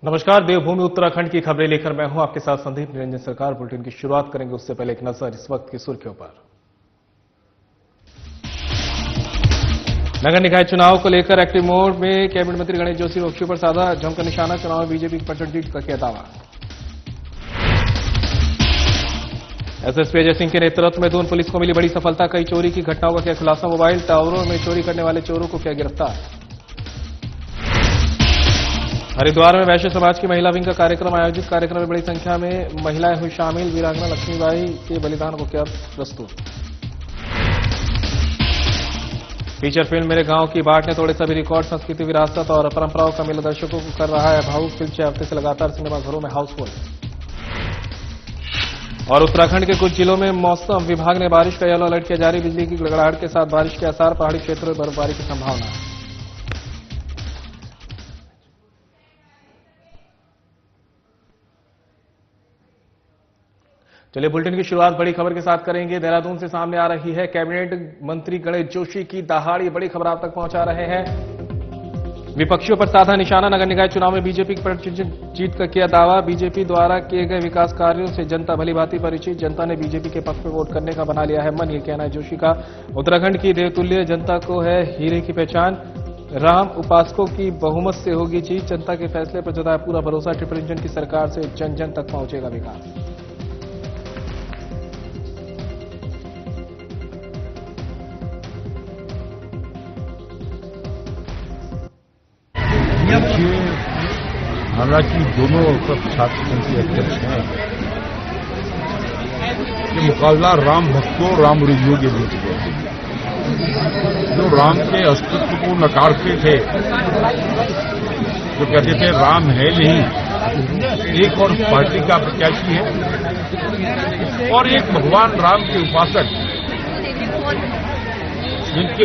नमस्कार, देवभूमि उत्तराखंड की खबरें लेकर मैं हूं आपके साथ संदीप निरंजन सरकार। बुलेटिन की शुरुआत करेंगे उससे पहले एक नजर इस वक्त की सुर्खियों पर। नगर निकाय चुनाव को लेकर एक्टिव मोड में कैबिनेट मंत्री गणेश जोशी रोकशो पर साधा जमकर निशाना। चुनाव में बीजेपी की परसेंट जीत का किया दावा। एसएसपी अजय सिंह के नेतृत्व में दून पुलिस को मिली बड़ी सफलता। कई चोरी की घटनाओं का किया खुलासा। मोबाइल टावरों में चोरी करने वाले चोरों को किया गिरफ्तार। हरिद्वार में वैश्य समाज की महिला विंग का कार्यक्रम आयोजित। कार्यक्रम में बड़ी संख्या में महिलाएं हुई शामिल। वीरांगना लक्ष्मीबाई के बलिदान को किया प्रस्तुत। फीचर फिल्म मेरे गांव की बाट ने तोड़े सभी रिकॉर्ड। संस्कृति, विरासत और परंपराओं का मेला दर्शकों को कर रहा है भावुक। फिल्म 6 हफ्ते से लगातार सिनेमाघरों में हाउसफुल। और उत्तराखंड के कुछ जिलों में मौसम विभाग ने बारिश का येलो अलर्ट किया जारी। बिजली की गड़गड़ाहट के साथ बारिश के आसार। पहाड़ी क्षेत्रों में बर्फबारी की संभावना। चलिए बुलेटिन की शुरुआत बड़ी खबर के साथ करेंगे। देहरादून से सामने आ रही है। कैबिनेट मंत्री गणेश जोशी की दहाड़ी बड़ी खबर आप तक पहुंचा रहे हैं। विपक्षियों पर साधा निशाना। नगर निकाय चुनाव में बीजेपी की जीत का किया दावा। बीजेपी द्वारा किए गए विकास कार्यों से जनता भलीभांति परिचित। जनता ने बीजेपी के पक्ष में वोट करने का बना लिया है मन, ये कहना है जोशी का। उत्तराखंड की देवतुल्य जनता को है हीरे की पहचान। राम उपासकों की बहुमत से होगी जीत। जनता के फैसले पर जताया पूरा भरोसा। ट्रिपल इंजन की सरकार से जन जन तक पहुंचेगा विकास। हालांकि दोनों छात्र संघ के अध्यक्ष हैं कि मुकाबला राम भक्तों राम विरोधियों के बीच है, जो राम के अस्तित्व को नकारते थे, जो कहते थे राम है नहीं, एक और पार्टी का प्रत्याशी है और एक भगवान राम के उपासक, जिनके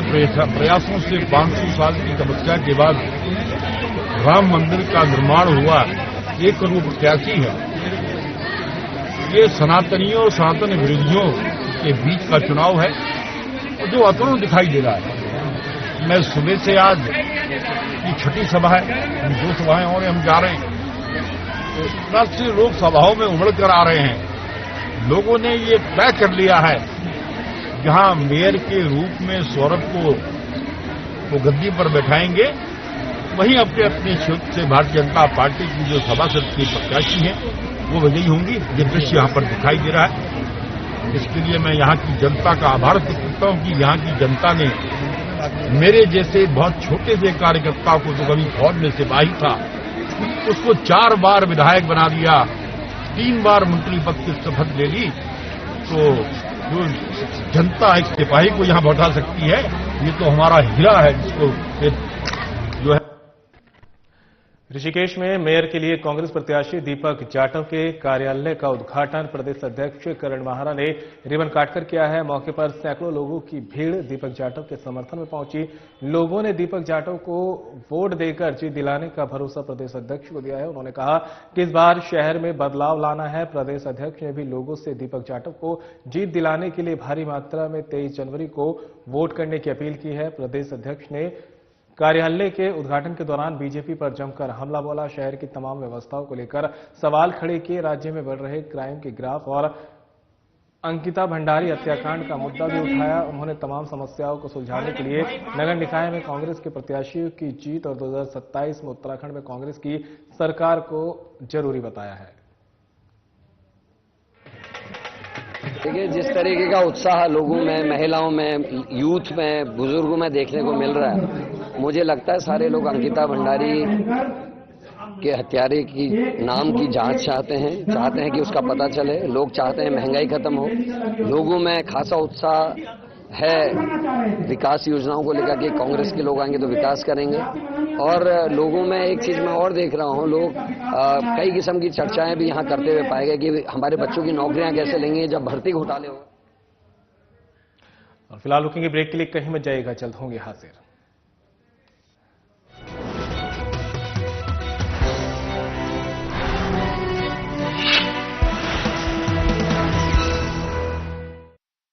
प्रयासों से 500 साल की तपस्या के बाद राम मंदिर का निर्माण हुआ, एक करोड़ प्रत्याशी है। ये सनातनियों और सनातन विरोधियों के बीच का चुनाव है जो अतुल दिखाई दे रहा है। मैं सुबह से आज की छठी सभा है, 2 सभाएं और हम जा रहे हैं। दस से लोग सभाओं में उमड़ कर आ रहे हैं। लोगों ने ये तय कर लिया है, जहां मेयर के रूप में सौरभ को गद्दी पर बैठाएंगे, वहीं अपने अपने क्षेत्र से भारतीय जनता पार्टी की जो सभासद की प्रत्याशी है वो विजयी होंगी। ये दृश्य यहाँ पर दिखाई दे रहा है। इसके लिए मैं यहाँ की जनता का आभार व्यक्त करता हूँ कि यहाँ की जनता ने मेरे जैसे बहुत छोटे से कार्यकर्ता को, जो कभी फौज में सिपाही था, उसको 4 बार विधायक बना दिया, 3 बार मंत्री पद की शपथ ले ली। तो जो जनता एक सिपाही को यहाँ बैठा सकती है, ये तो हमारा हीरा है, जिसको जो है। ऋषिकेश में मेयर के लिए कांग्रेस प्रत्याशी दीपक जाटव के कार्यालय का उद्घाटन प्रदेश अध्यक्ष करण माहरा ने रिबन काटकर किया है। मौके पर सैकड़ों लोगों की भीड़ दीपक जाटव के समर्थन में पहुंची। लोगों ने दीपक जाटव को वोट देकर जीत दिलाने का भरोसा प्रदेश अध्यक्ष को दिया है। उन्होंने कहा कि इस बार शहर में बदलाव लाना है। प्रदेश अध्यक्ष ने भी लोगों से दीपक जाटव को जीत दिलाने के लिए भारी मात्रा में 23 जनवरी को वोट करने की अपील की है। प्रदेश अध्यक्ष ने कार्यालय के उद्घाटन के दौरान बीजेपी पर जमकर हमला बोला। शहर की तमाम व्यवस्थाओं को लेकर सवाल खड़े किए। राज्य में बढ़ रहे क्राइम के ग्राफ और अंकिता भंडारी हत्याकांड का मुद्दा भी उठाया। उन्होंने तमाम समस्याओं को सुलझाने के लिए नगर निकाय में कांग्रेस के प्रत्याशियों की जीत और 2027 में उत्तराखंड में कांग्रेस की सरकार को जरूरी बताया है। देखिए, जिस तरीके का उत्साह लोगों में, महिलाओं में, यूथ में, बुजुर्गों में देखने को मिल रहा है, मुझे लगता है सारे लोग अंकिता भंडारी के हत्यारे की नाम की जांच चाहते हैं कि उसका पता चले। लोग चाहते हैं महंगाई खत्म हो। लोगों में खासा उत्साह है विकास योजनाओं को लेकर के। कांग्रेस के लोग आएंगे तो विकास करेंगे। और लोगों में एक चीज मैं और देख रहा हूं, लोग कई किस्म की चर्चाएं भी यहां करते हुए पाए गए कि हमारे बच्चों की नौकरियां कैसे लेंगे जब भर्ती घोटाले हो। और फिलहाल रुकेंगे ब्रेक के लिए, कहीं मत जाइएगा, जल्द होंगे हाजिर।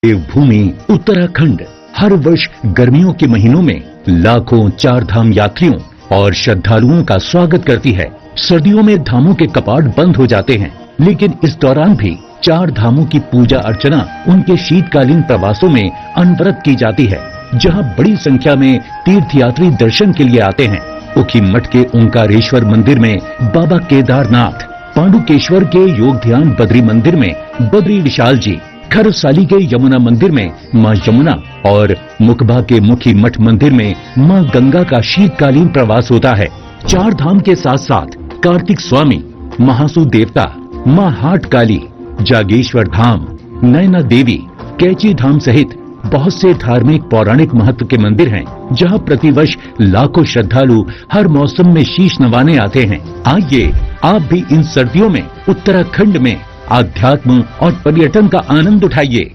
देवभूमि उत्तराखंड हर वर्ष गर्मियों के महीनों में लाखों 4 धाम यात्रियों और श्रद्धालुओं का स्वागत करती है। सर्दियों में धामों के कपाट बंद हो जाते हैं, लेकिन इस दौरान भी 4 धामों की पूजा अर्चना उनके शीतकालीन प्रवासों में अनवरत की जाती है, जहां बड़ी संख्या में तीर्थयात्री दर्शन के लिए आते हैं। उखी मठ के ओंकारेश्वर मंदिर में बाबा केदारनाथ, पांडुकेश्वर के योग ध्यान बद्री मंदिर में बद्री विशाल जी, खरसाली के यमुना मंदिर में मां यमुना और मुकबा के मुखी मठ मंदिर में मां गंगा का शीतकालीन प्रवास होता है। 4 धाम के साथ साथ कार्तिक स्वामी, महासु देवता, मां हाट काली, जागेश्वर धाम, नैना देवी, कैची धाम सहित बहुत से धार्मिक पौराणिक महत्व के मंदिर हैं, जहां प्रतिवर्ष लाखों श्रद्धालु हर मौसम में शीश नवाने आते हैं। आइए आप भी इन सर्दियों में उत्तराखंड में आध्यात्म और पर्यटन का आनंद उठाइए।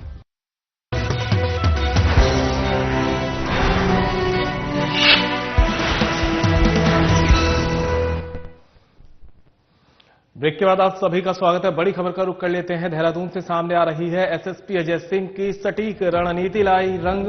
ब्रेक के बाद आप सभी का स्वागत है। बड़ी खबर का रुख कर लेते हैं। देहरादून से सामने आ रही है एसएसपी अजय सिंह की सटीक रणनीति लाई रंग।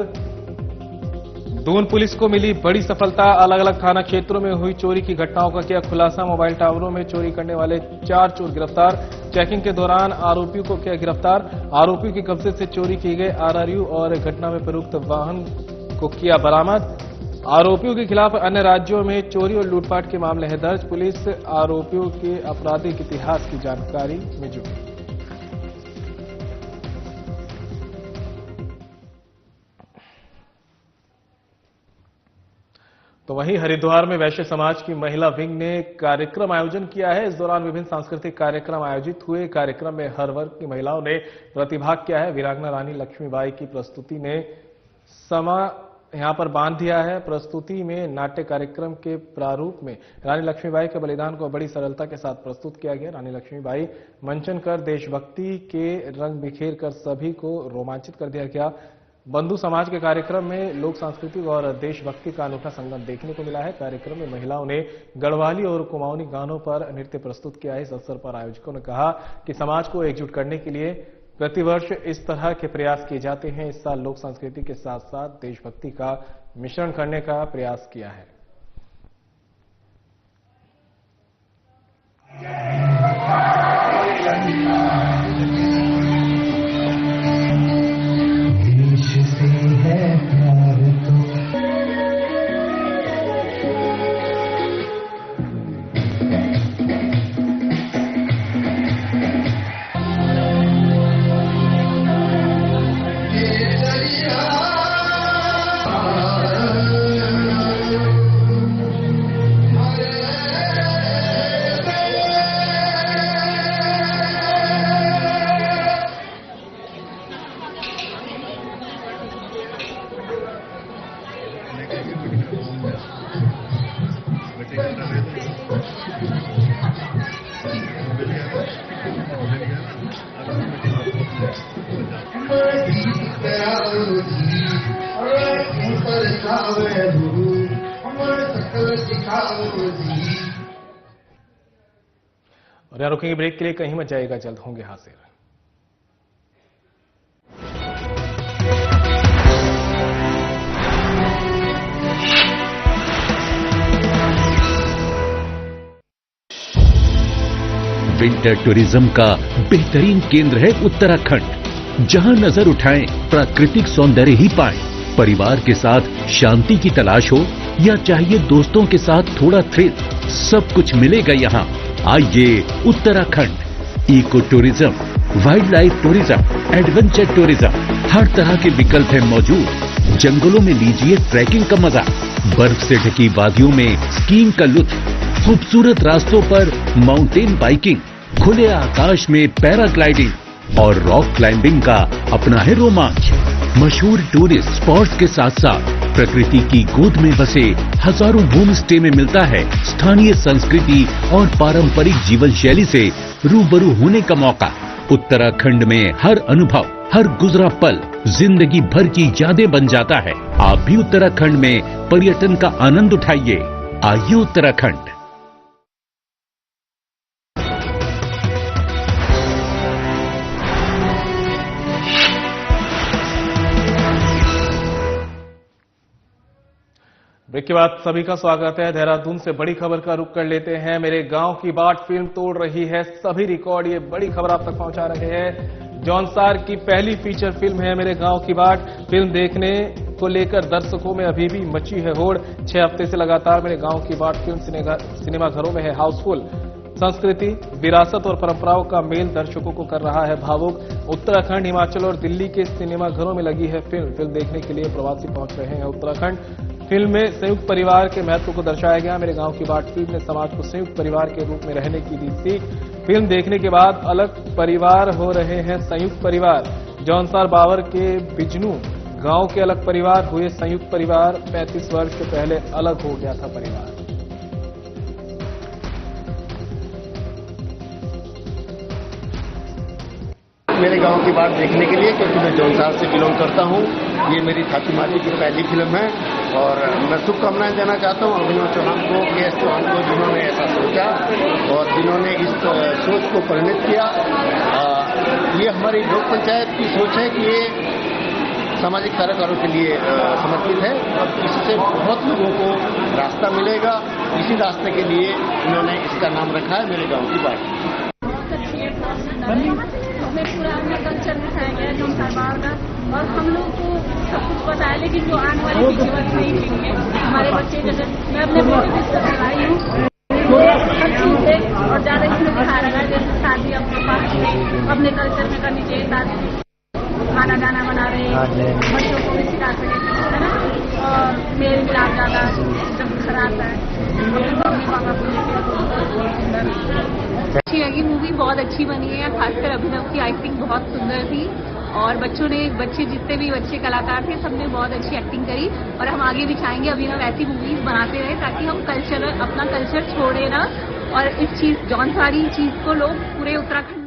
दून पुलिस को मिली बड़ी सफलता। अलग अलग थाना क्षेत्रों में हुई चोरी की घटनाओं का किया खुलासा। मोबाइल टावरों में चोरी करने वाले 4 चोर गिरफ्तार। चेकिंग के दौरान आरोपियों को किया गिरफ्तार। आरोपियों के कब्जे से चोरी की गई आरआरयू और घटना में प्रयुक्त वाहन को किया बरामद। आरोपियों के खिलाफ अन्य राज्यों में चोरी और लूटपाट के मामले हैं दर्ज। पुलिस आरोपियों के आपराधिक इतिहास की जानकारी में जुटी। तो वहीं हरिद्वार में वैश्य समाज की महिला विंग ने कार्यक्रम आयोजन किया है। इस दौरान विभिन्न सांस्कृतिक कार्यक्रम आयोजित हुए। कार्यक्रम में हर वर्ग की महिलाओं ने प्रतिभाग किया है। वीरांगना रानी लक्ष्मीबाई की प्रस्तुति ने समा यहां पर बांध दिया है। प्रस्तुति में नाट्य कार्यक्रम के प्रारूप में रानी लक्ष्मीबाई के बलिदान को बड़ी सरलता के साथ प्रस्तुत किया गया। रानी लक्ष्मीबाई मंचन कर देशभक्ति के रंग बिखेर कर सभी को रोमांचित कर दिया गया। बंधु समाज के कार्यक्रम में लोक सांस्कृतिक और देशभक्ति का अनूठा संगम देखने को मिला है। कार्यक्रम में महिलाओं ने गढ़वाली और कुमाऊनी गानों पर नृत्य प्रस्तुत किया है। इस अवसर पर आयोजकों ने कहा कि समाज को एकजुट करने के लिए प्रतिवर्ष इस तरह के प्रयास किए जाते हैं। इस साल लोक संस्कृति के साथ साथ देशभक्ति का मिश्रण करने का प्रयास किया है। और यहाँ रुकेंगे ब्रेक के लिए, कहीं मत जाएगा, जल्द होंगे हाजिर। विंटर टूरिज्म का बेहतरीन केंद्र है उत्तराखंड। जहां नजर उठाएं प्राकृतिक सौंदर्य ही पाएं। परिवार के साथ शांति की तलाश हो या चाहिए दोस्तों के साथ थोड़ा थ्रिल, सब कुछ मिलेगा यहाँ। आइए Uttarakhand. Eco tourism, wildlife tourism, adventure tourism, हर तरह के विकल्प हैं मौजूद। जंगलों में लीजिए ट्रैकिंग का मजा, बर्फ से ढकी वादियों में स्कीइंग का लुत्फ, खूबसूरत रास्तों पर माउंटेन बाइकिंग, खुले आकाश में पैराग्लाइडिंग और रॉक क्लाइंबिंग का अपना है रोमांच। मशहूर टूरिस्ट स्पॉट्स के साथ साथ प्रकृति की गोद में बसे हजारों होम स्टे में मिलता है स्थानीय संस्कृति और पारंपरिक जीवन शैली से रूबरू होने का मौका। उत्तराखंड में हर अनुभव, हर गुजरा पल जिंदगी भर की यादें बन जाता है। आप भी उत्तराखंड में पर्यटन का आनंद उठाइए। आइए उत्तराखंड। ब्रेक के बाद सभी का स्वागत है। देहरादून से बड़ी खबर का रुख कर लेते हैं। मेरे गांव की बाट फिल्म तोड़ रही है सभी रिकॉर्ड। ये बड़ी खबर आप तक पहुंचा रहे हैं। जौनसार की पहली फीचर फिल्म है मेरे गांव की बाट। फिल्म देखने को लेकर दर्शकों में अभी भी मची है होड़। 6 हफ्ते से लगातार मेरे गांव की बाट फिल्म सिनेमाघरों में है हाउसफुल। संस्कृति, विरासत और परंपराओं का मेल दर्शकों को कर रहा है भावुक। उत्तराखंड, हिमाचल और दिल्ली के सिनेमाघरों में लगी है फिल्म देखने के लिए प्रवासी पहुंच रहे हैं उत्तराखंड। फिल्म में संयुक्त परिवार के महत्व को दर्शाया गया। मेरे गांव की बाट फिल्म ने समाज को संयुक्त परिवार के रूप में रहने की दी सीख। फिल्म देखने के बाद अलग परिवार हो रहे हैं संयुक्त परिवार। जौनसार बावर के बिजनू गांव के अलग परिवार हुए संयुक्त परिवार। 35 वर्ष पहले अलग हो गया था परिवार। मेरे गांव की बात देखने के लिए, क्योंकि मैं जौनसार से बिलोंग करता हूं। ये मेरी छाती माती की पहली फिल्म है और मैं शुभकामनाएं देना चाहता हूं अभिनव चौहान को, के.एस. चौहान को, जिन्होंने ऐसा सोचा और जिन्होंने इस सोच को परिणित किया। ये हमारी लोक पंचायत की सोच है कि ये सामाजिक कार्यकारों के लिए समर्पित है और इससे बहुत लोगों को रास्ता मिलेगा। इसी रास्ते के लिए इन्होंने इसका नाम रखा है मेरे गाँव की बात। हमें पूरा अपना कल्चर दिखाया गया है जौनसार बावर का और हम लोग को सब कुछ पता है, लेकिन जो आने वाली पीढ़ी नहीं सीखेंगे। हमारे बच्चे जैसे मैं अपने बेटे से करवाई हूँ हर चीज से और ज्यादा इसमें दिखाया रहा है। जैसे शादी अपने पास में अपने कल्चर में करनी चाहिए, शादी खाना गाना बना रहे बच्चों को भी सिखा सके, है ना। और मेल मिलाप ज्यादा जब खराब है मम्मी पापा को लेकर अच्छी लगी। मूवी बहुत अच्छी बनी है, खासकर अभिनव की एक्टिंग बहुत सुंदर थी और बच्चे जितने भी बच्चे कलाकार थे सबने बहुत अच्छी एक्टिंग करी और हम आगे भी चाहेंगे अभिनव ऐसी मूवीज बनाते रहे ताकि हम अपना कल्चर छोड़े ना और इस चीज जौनसारी चीज को लोग पूरे उत्तराखंड में।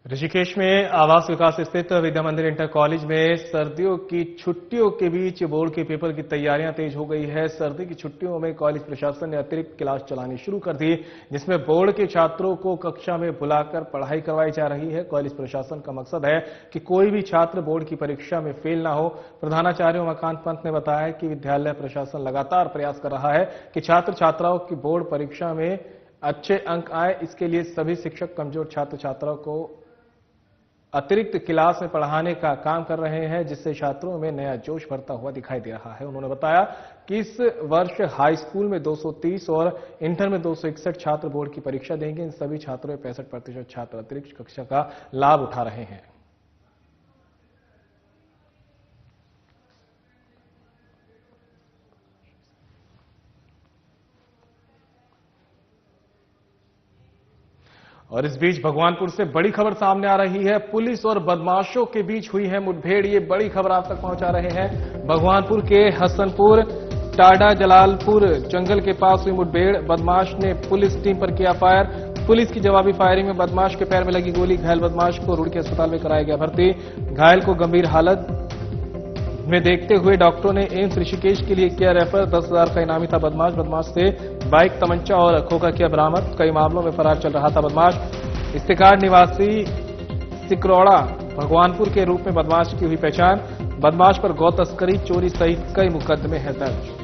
ऋषिकेश में आवास विकास स्थित विद्या मंदिर इंटर कॉलेज में सर्दियों की छुट्टियों के बीच बोर्ड के पेपर की तैयारियां तेज हो गई है। सर्दी की छुट्टियों में कॉलेज प्रशासन ने अतिरिक्त क्लास चलानी शुरू कर दी, जिसमें बोर्ड के छात्रों को कक्षा में बुलाकर पढ़ाई करवाई जा रही है। कॉलेज प्रशासन का मकसद है कि कोई भी छात्र बोर्ड की परीक्षा में फेल ना हो। प्रधानाचार्य उमाकांत पंत ने बताया कि विद्यालय प्रशासन लगातार प्रयास कर रहा है कि छात्र छात्राओं की बोर्ड परीक्षा में अच्छे अंक आए। इसके लिए सभी शिक्षक कमजोर छात्र छात्राओं को अतिरिक्त क्लास में पढ़ाने का काम कर रहे हैं, जिससे छात्रों में नया जोश भरता हुआ दिखाई दे रहा है। उन्होंने बताया कि इस वर्ष हाई स्कूल में 230 और इंटर में 261 छात्र बोर्ड की परीक्षा देंगे। इन सभी छात्रों में 65% छात्र अतिरिक्त कक्षा का लाभ उठा रहे हैं। और इस बीच भगवानपुर से बड़ी खबर सामने आ रही है। पुलिस और बदमाशों के बीच हुई है मुठभेड़। ये बड़ी खबर आप तक पहुंचा रहे हैं। भगवानपुर के हसनपुर टाडा जलालपुर जंगल के पास हुई मुठभेड़। बदमाश ने पुलिस टीम पर किया फायर। पुलिस की जवाबी फायरिंग में बदमाश के पैर में लगी गोली। घायल बदमाश को रुड़की अस्पताल में कराया गया भर्ती। घायल को गंभीर हालत में देखते हुए डॉक्टरों ने एम्स ऋषिकेश के लिए किया रेफर। 10,000 का इनामी था बदमाश से बाइक, तमंचा और खोखा किया बरामद। कई मामलों में फरार चल रहा था बदमाश। इस्तेकार निवासी सिकरौड़ा भगवानपुर के रूप में बदमाश की हुई पहचान। बदमाश पर गौ तस्करी, चोरी सहित कई मुकदमे हैं दर्ज।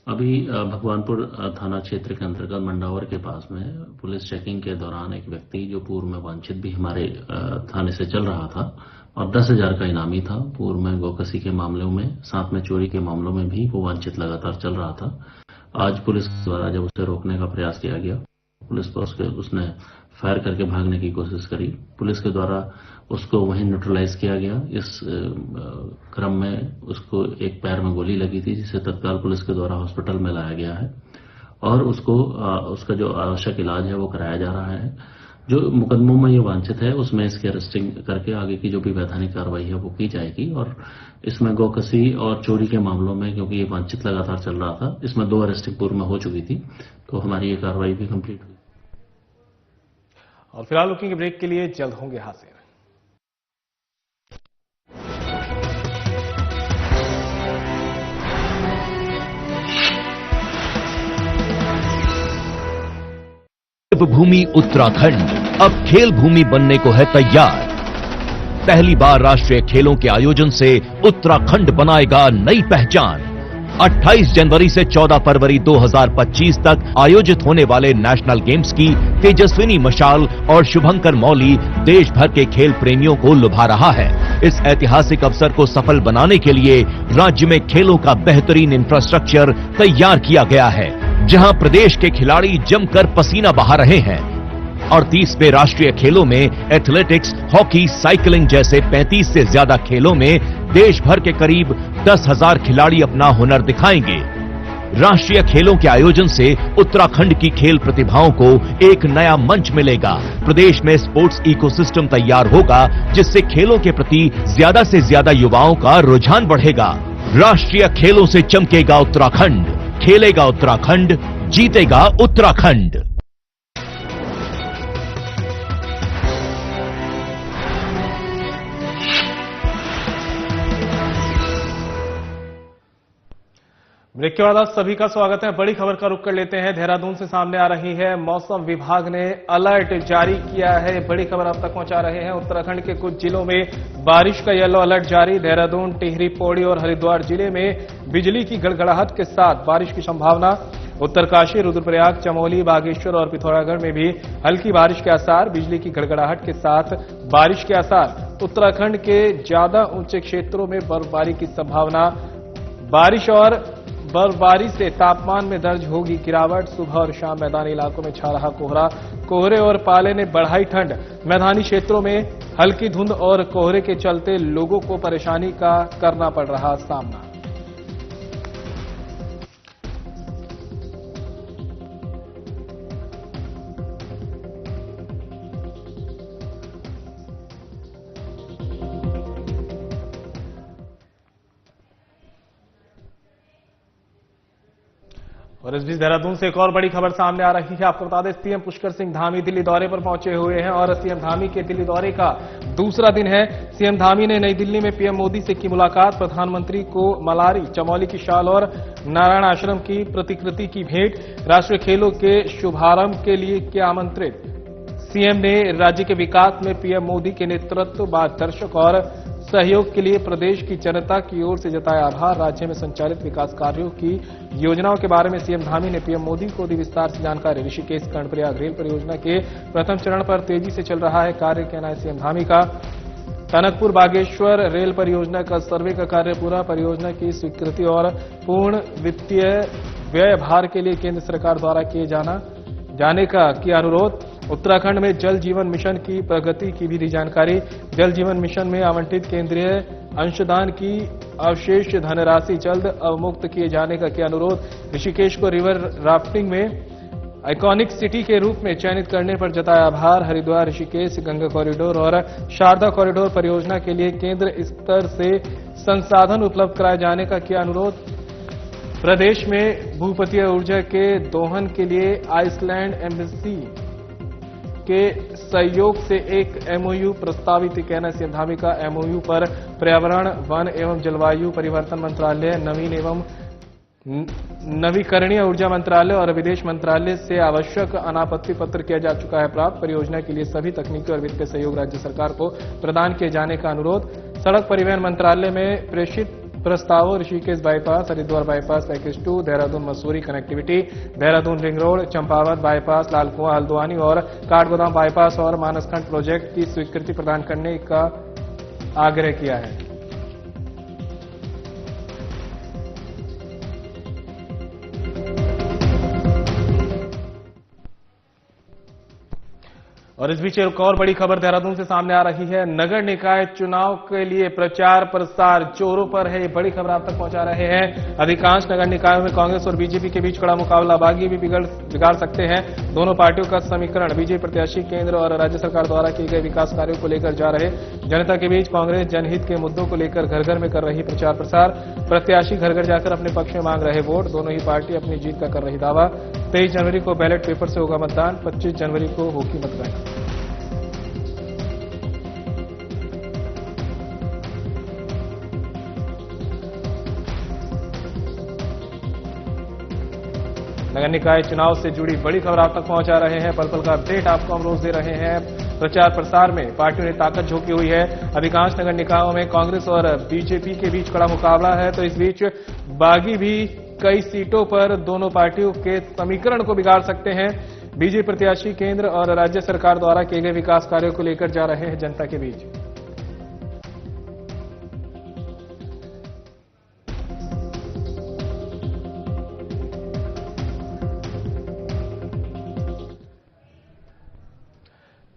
अभी भगवानपुर थाना क्षेत्र के अंतर्गत मंडावर के पास में पुलिस चेकिंग के दौरान एक व्यक्ति जो पूर्व में वांछित भी हमारे थाने से चल रहा था और 10,000 का इनामी था। पूर्व में गौकसी के मामलों में, साथ में चोरी के मामलों में भी वो वांछित लगातार चल रहा था। आज पुलिस द्वारा जब उसे रोकने का प्रयास किया गया, पुलिस पर उसने फायर करके भागने की कोशिश करी। पुलिस के द्वारा उसको वहीं न्यूट्रलाइज किया गया। इस क्रम में उसको एक पैर में गोली लगी थी, जिसे तत्काल पुलिस के द्वारा हॉस्पिटल में लाया गया है और उसका जो आवश्यक इलाज है वो कराया जा रहा है। जो मुकदमों में ये वांछित है उसमें इसकी अरेस्टिंग करके आगे की जो भी वैधानिक कार्रवाई है वो की जाएगी। और इसमें गौकसी और चोरी के मामलों में, क्योंकि ये वांछित लगातार चल रहा था, इसमें 2 अरेस्टिंग पूर्व में हो चुकी थी, तो हमारी ये कार्रवाई भी कंप्लीट हुई। और फिलहाल रुकेंगे ब्रेक के लिए, जल्द होंगे हाजिर। भूमि उत्तराखंड अब खेल भूमि बनने को है तैयार। पहली बार राष्ट्रीय खेलों के आयोजन से उत्तराखंड बनाएगा नई पहचान। 28 जनवरी से 14 फरवरी 2025 तक आयोजित होने वाले नेशनल गेम्स की तेजस्विनी मशाल और शुभंकर मौली देश भर के खेल प्रेमियों को लुभा रहा है। इस ऐतिहासिक अवसर को सफल बनाने के लिए राज्य में खेलों का बेहतरीन इंफ्रास्ट्रक्चर तैयार किया गया है, जहां प्रदेश के खिलाड़ी जमकर पसीना बहा रहे हैं। और 30वें राष्ट्रीय खेलों में एथलेटिक्स, हॉकी, साइकिलिंग जैसे 35 से ज्यादा खेलों में देश भर के करीब 10,000 खिलाड़ी अपना हुनर दिखाएंगे। राष्ट्रीय खेलों के आयोजन से उत्तराखंड की खेल प्रतिभाओं को एक नया मंच मिलेगा। प्रदेश में स्पोर्ट्स इकोसिस्टम तैयार होगा, जिससे खेलों के प्रति ज्यादा से ज्यादा युवाओं का रुझान बढ़ेगा। राष्ट्रीय खेलों से चमकेगा उत्तराखंड, खेलेगा उत्तराखंड, जीतेगा उत्तराखंड। ब्रेक के बाद आप सभी का स्वागत है। बड़ी खबर का रुख कर लेते हैं। देहरादून से सामने आ रही है, मौसम विभाग ने अलर्ट जारी किया है। बड़ी खबर आप तक पहुंचा रहे हैं। उत्तराखंड के कुछ जिलों में बारिश का येलो अलर्ट जारी। देहरादून, टिहरी, पौड़ी और हरिद्वार जिले में बिजली की गड़गड़ाहट के साथ बारिश की संभावना। उत्तरकाशी, रुद्रप्रयाग, चमोली, बागेश्वर और पिथौरागढ़ में भी हल्की बारिश के आसार। बिजली की गड़गड़ाहट के साथ बारिश के आसार। उत्तराखंड के ज्यादा ऊंचे क्षेत्रों में बर्फबारी की संभावना। बारिश और बर्फबारी से तापमान में दर्ज होगी गिरावट। सुबह और शाम मैदानी इलाकों में छा रहा कोहरा। कोहरे और पाले ने बढ़ाई ठंड। मैदानी क्षेत्रों में हल्की धुंध और कोहरे के चलते लोगों को परेशानी का करना पड़ रहा सामना। और इस बीच देहरादून से एक और बड़ी खबर सामने आ रही है। आपको बता दें, सीएम पुष्कर सिंह धामी दिल्ली दौरे पर पहुंचे हुए हैं और सीएम धामी के दिल्ली दौरे का दूसरा दिन है। सीएम धामी ने नई दिल्ली में पीएम मोदी से की मुलाकात। प्रधानमंत्री को मलारी, चमोली की शाल और नारायण आश्रम की प्रतिकृति की भेंट। राष्ट्रीय खेलों के शुभारंभ के लिए किया आमंत्रित। सीएम ने राज्य के विकास में पीएम मोदी के नेतृत्व, मार्गदर्शक और सहयोग के लिए प्रदेश की जनता की ओर से जताया आभार। राज्य में संचालित विकास कार्यों की योजनाओं के बारे में सीएम धामी ने पीएम मोदी को दी विस्तार से जानकारी। ऋषिकेश कर्णप्रयाग रेल परियोजना के प्रथम चरण पर तेजी से चल रहा है कार्य, कहना है सीएम धामी का। टनकपुर बागेश्वर रेल परियोजना का सर्वे का कार्य पूरा। परियोजना की स्वीकृति और पूर्ण वित्तीय व्यय भार के लिए केंद्र सरकार द्वारा किए जाने का किया अनुरोध। उत्तराखंड में जल जीवन मिशन की प्रगति की भी दी जानकारी। जल जीवन मिशन में आवंटित केंद्रीय अंशदान की अवशेष धनराशि जल्द अवमुक्त किए जाने का किया अनुरोध। ऋषिकेश को रिवर राफ्टिंग में आइकॉनिक सिटी के रूप में चयनित करने पर जताया आभार। हरिद्वार, ऋषिकेश, गंगा कॉरिडोर और शारदा कॉरिडोर परियोजना के लिए केंद्र स्तर से संसाधन उपलब्ध कराए जाने का किया अनुरोध। प्रदेश में भूपतीय ऊर्जा के दोहन के लिए आइसलैंड एम्बेसी के सहयोग से एक एमओयू प्रस्तावित, कहना सीएम धामी का। एमओयू पर पर्यावरण, वन एवं जलवायु परिवर्तन मंत्रालय, नवीन एवं नवीकरणीय ऊर्जा मंत्रालय और विदेश मंत्रालय से आवश्यक अनापत्ति पत्र किया जा चुका है प्राप्त। परियोजना के लिए सभी तकनीकी और वित्तीय सहयोग राज्य सरकार को प्रदान किए जाने का अनुरोध। सड़क परिवहन मंत्रालय में प्रेषित प्रस्तावों। Rishikesh bypass, Haridwar bypass package 2, Dehradun Mussoorie connectivity, Dehradun ring road, Champawat bypass, Lalkuan, Haldwani और काठगोदाम बाईपास और मानसखंड प्रोजेक्ट की स्वीकृति प्रदान करने का आग्रह किया है। और इस बीच एक और बड़ी खबर देहरादून से सामने आ रही है। नगर निकाय चुनाव के लिए प्रचार प्रसार जोरों पर है। ये बड़ी खबर आप तक पहुंचा रहे हैं। अधिकांश नगर निकायों में कांग्रेस और बीजेपी के बीच कड़ा मुकाबला। बागी भी बिगाड़ सकते हैं। दोनों पार्टियों का समीकरण। बीजेपी प्रत्याशी केंद्र और राज्य सरकार द्वारा किए गए विकास कार्यों को लेकर जा रहे जनता के बीच। कांग्रेस जनहित के मुद्दों को लेकर घर घर में कर रही प्रचार प्रसार। प्रत्याशी घर घर जाकर अपने पक्ष में मांग रहे वोट। दोनों ही पार्टी अपनी जीत का कर रही दावा। 23 जनवरी को बैलेट पेपर से होगा मतदान। 25 जनवरी को होगी मतगणना। नगर निकाय चुनाव से जुड़ी बड़ी खबर आप तक पहुंचा रहे हैं। पल पल का अपडेट आपको हम रोज दे रहे हैं। प्रचार प्रसार में पार्टियों ने ताकत झोंकी हुई है। अधिकांश नगर निकायों में कांग्रेस और बीजेपी के बीच कड़ा मुकाबला है, तो इस बीच बागी भी कई सीटों पर दोनों पार्टियों के समीकरण को बिगाड़ सकते हैं। बीजेपी प्रत्याशी केंद्र और राज्य सरकार द्वारा किए गए विकास कार्यों को लेकर जा रहे हैं जनता के बीच।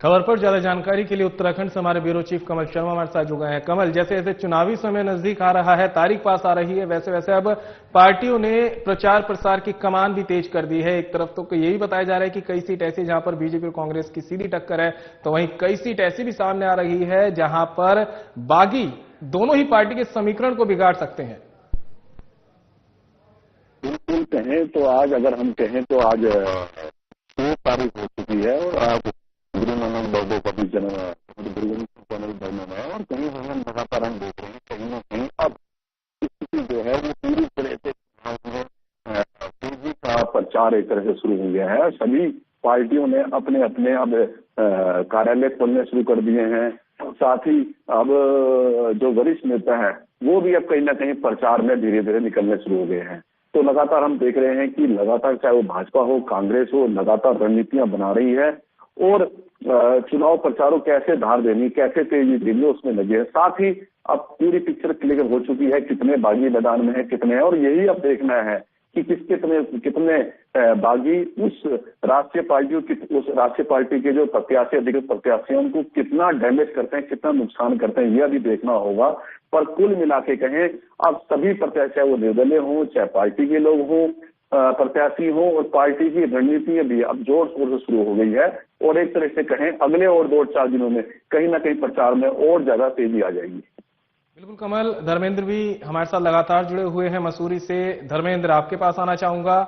खबर पर ज्यादा जानकारी के लिए उत्तराखंड से हमारे ब्यूरो चीफ कमल शर्मा हमारे साथ जुड़ गए हैं। कमल, जैसे जैसे चुनावी समय नजदीक आ रहा है, तारीख पास आ रही है, वैसे वैसे अब पार्टियों ने प्रचार प्रसार की कमान भी तेज कर दी है। एक तरफ तो यही बताया जा रहा है कि कई सीट ऐसी जहां पर बीजेपी और कांग्रेस की सीधी टक्कर है, तो वहीं कई सीट ऐसी भी सामने आ रही है जहां पर बागी दोनों ही पार्टी के समीकरण को बिगाड़ सकते हैं। बिल्कुल कहें तो आज, अगर हम कहें तो आज 2 तारीख हो चुकी है और आज गुरु नानक बाबू का भी जन्म है और कहीं हम लगातार हम देख रहे हैं कहीं न कहीं अब स्थिति जो है वो पूरी तरह से तेजी का प्रचार एक तरह से शुरू हो गया है। सभी पार्टियों ने अपने अपने अब कार्यालय खोलने शुरू कर दिए हैं। साथ ही अब जो वरिष्ठ नेता है वो भी अब कहीं ना कहीं प्रचार में धीरे धीरे निकलने शुरू हो गए हैं। तो लगातार हम देख रहे हैं कि लगातार चाहे वो भाजपा हो कांग्रेस हो, लगातार रणनीतियां बना रही है और चुनाव प्रचारों कैसे धार देनी, कैसे तेजी देनी उसमें लगे हैं। साथ ही अब पूरी पिक्चर क्लियर हो चुकी है कितने बागी मैदान में है, कितने हैं, और यही अब देखना है कि कितने बागी उस राष्ट्रीय पार्टी के जो प्रत्याशी अधिकृत प्रत्याशी हैं उनको कितना डैमेज करते हैं, कितना नुकसान करते हैं, यह भी देखना होगा। पर कुल मिला के कहें अब सभी प्रत्याशी, चाहे वो निर्दलीय हों, चाहे पार्टी के लोग हों, प्रत्याशी हो, और पार्टी की रणनीति भी अब जोर शोर से शुरू हो गई है और एक तरह से कहें अगले और 2-4 दिनों में कहीं ना कहीं प्रचार में और ज्यादा तेजी आ जाएगी। बिल्कुल कमल, धर्मेंद्र भी हमारे साथ लगातार जुड़े हुए हैं मसूरी से। धर्मेंद्र, आपके पास आना चाहूंगा।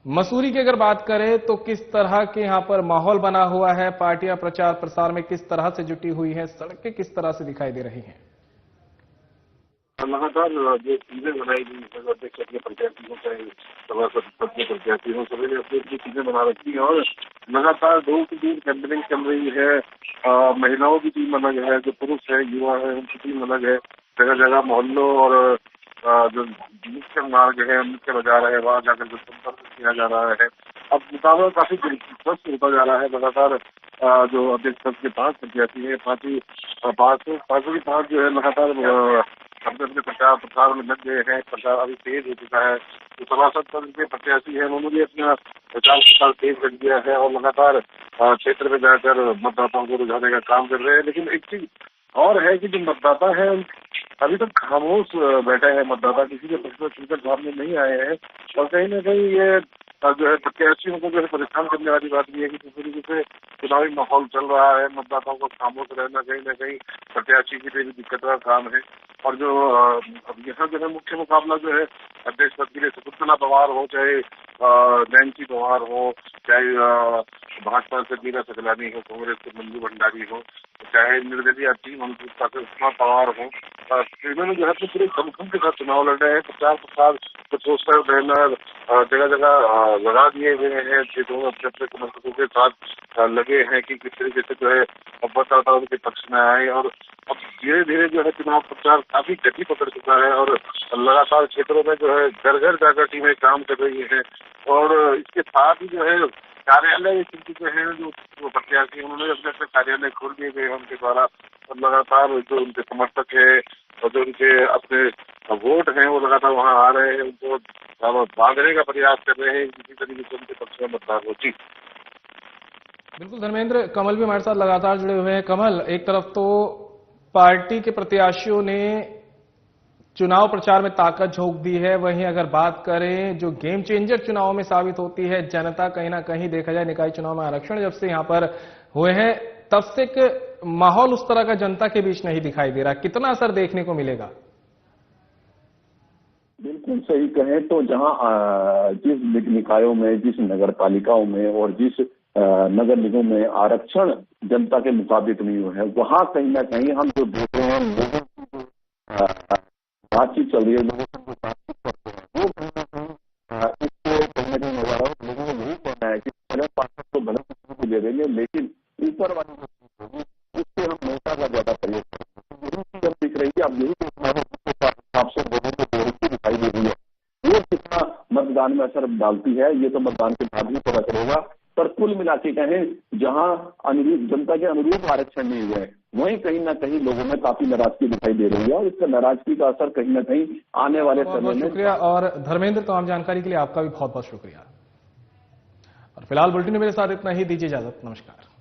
मसूरी की अगर बात करें तो किस तरह के यहां पर माहौल बना हुआ है, पार्टियां प्रचार प्रसार में किस तरह से जुटी हुई हैं, सड़कें किस तरह से दिखाई दे रही हैं? लगातार जो चीजें बनाई गई अध्यक्ष अपने प्रत्याशी हो, चाहे सभासद के प्रत्याशी हो, सभी ने अपनी अपनी चीजें बना रखी है और लगातार डोर टू डोर कैंपेनिंग चल रही है। महिलाओं की टीम अलग है, जो पुरुष है, युवा है, उनकी टीम अलग है। जगह जगह मोहल्लों और जो मुख्य मार्ग है, मुख्य बाजार है, वहाँ जाकर जो संपर्क किया जा रहा है। अब मुकाबला काफी दिलचस्प होता जा रहा है। लगातार जो अध्यक्ष पद के 5 प्रत्याशी है, पांचों की 5 जो है लगातार अपने प्रचार प्रसार में लग गए हैं। प्रचार अभी तेज हो चुका है। जो सभासद पद के प्रत्याशी है उन्होंने भी अपना प्रचार प्रसार तेज कर दिया है और लगातार क्षेत्र में जाकर मतदाताओं को रुझाने का काम कर रहे हैं। लेकिन एक चीज और है कि जो मतदाता है अभी तक खामोश बैठे हैं। मतदाता किसी के पक्ष में खुलकर सामने नहीं आए हैं और कहीं ना कहीं ये जो है प्रत्याशियों को जो है परेशान करने वाली बात भी है कि जिस तरीके से चुनावी माहौल चल रहा है, मतदाताओं को खामोश रहना कहीं ना कहीं प्रत्याशी के लिए भी दिक्कत का काम है। और जो अब यहाँ जो है मुख्य मुकाबला जो है अध्यक्ष पद के लिए शकुंतला पवार हो, चाहे नैन्सी पवार हो, चाहे भाजपा से मीरा सकलानी हो, कांग्रेस से मंजू भंडारी हो, चाहे निर्दलीय टीम सुषमा पवार हो, इन्होंने जो है अपने पूरे दमखम के साथ चुनाव लड़ रहे हैं। प्रचार प्रसार पोस्टर बैनर जगह जगह लगा दिए गए हैं। दोनों अपने अपने समर्थकों के साथ लगे हैं कि किस तरीके से जो है मतदाता उनके पक्ष में आए और अब धीरे धीरे जो है चुनाव प्रचार काफी गति पकड़ चुका है और लगातार क्षेत्रों में जो है घर घर जाकर टीमें काम कर रही हैं और इसके साथ ही जो है कार्यालय जो है जो प्रत्याशी उन्होंने अपने अपने कार्यालय खोल दिए गए हैं उनके द्वारा और लगातार जो उनके समर्थक है और जो उनके अपने वोट हैं वो लगातार वहाँ आ रहे हैं, उनको बांधने का प्रयास कर रहे हैं किसी तरीके से उनके पक्ष में मतदान होती। बिल्कुल धर्मेंद्र, कमल भी हमारे साथ लगातार जुड़े हुए हैं। कमल, एक तरफ तो पार्टी के प्रत्याशियों ने चुनाव प्रचार में ताकत झोंक दी है, वहीं अगर बात करें जो गेम चेंजर चुनाव में साबित होती है जनता, कहीं ना कहीं देखा जाए निकाय चुनाव में आरक्षण जब से यहां पर हुए हैं तब से एक माहौल उस तरह का जनता के बीच नहीं दिखाई दे रहा। कितना असर देखने को मिलेगा? बिल्कुल सही कहें तो जहां जिस निकायों में, जिस नगर पालिकाओं में और जिस नगर निगम में आरक्षण जनता के मुताबिक नहीं हुए हैं, वहां कहीं ना कहीं हम जो देख रहे हैं लोगों की बातचीत चल रही है, लोगों से बातचीत करते हैं, वो कहीं ना कहीं इसको कहीं ना कहीं डालती है, ये तो मतदान के बाद ही पता चलेगा। पर कुल मिला के कहें, जहां अनुरूप जनता के अनुरूप आरक्षण नहीं हुए, वहीं कहीं ना कहीं लोगों में काफी नाराजगी दिखाई दे रही है और इसका नाराजगी का असर कहीं ना कहीं आने वाले समय में। शुक्रिया। और धर्मेंद्र, तमाम जानकारी के लिए आपका भी बहुत बहुत शुक्रिया। और फिलहाल बुलेटिन में मेरे साथ इतना ही, दीजिए इजाजत, नमस्कार।